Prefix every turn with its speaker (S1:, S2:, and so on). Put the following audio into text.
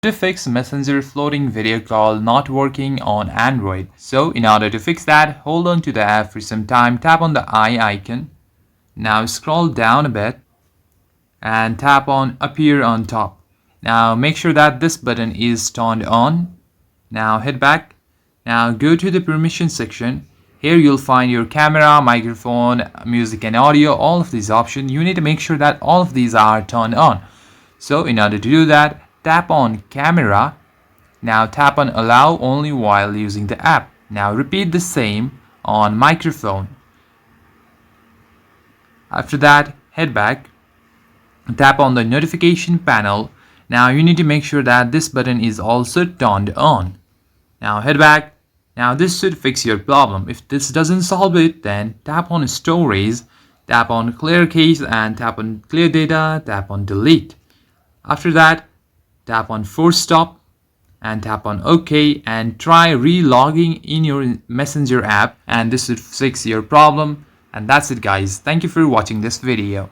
S1: To fix Messenger floating video call not working on Android. So in order to fix that, hold on to the app for some time, tap on the eye icon. Now scroll down a bit and tap on appear on top. Now make sure that this button is turned on. Now head back. Now go to the permission section. Here you'll find your camera, microphone, music and audio, all of these options. You need to make sure that all of these are turned on. So in order to do that, tap on camera. Now tap on allow only while using the app. Now repeat the same on microphone. After that, head back. Tap on the notification panel. Now you need to make sure that this button is also turned on. Now head back. Now this should fix your problem. If this doesn't solve it, then tap on storage, tap on clear cache and tap on clear data, tap on delete. After that, tap on force stop and tap on OK and try re-logging in your Messenger app, and this should fix your problem. And that's it guys. Thank you for watching this video.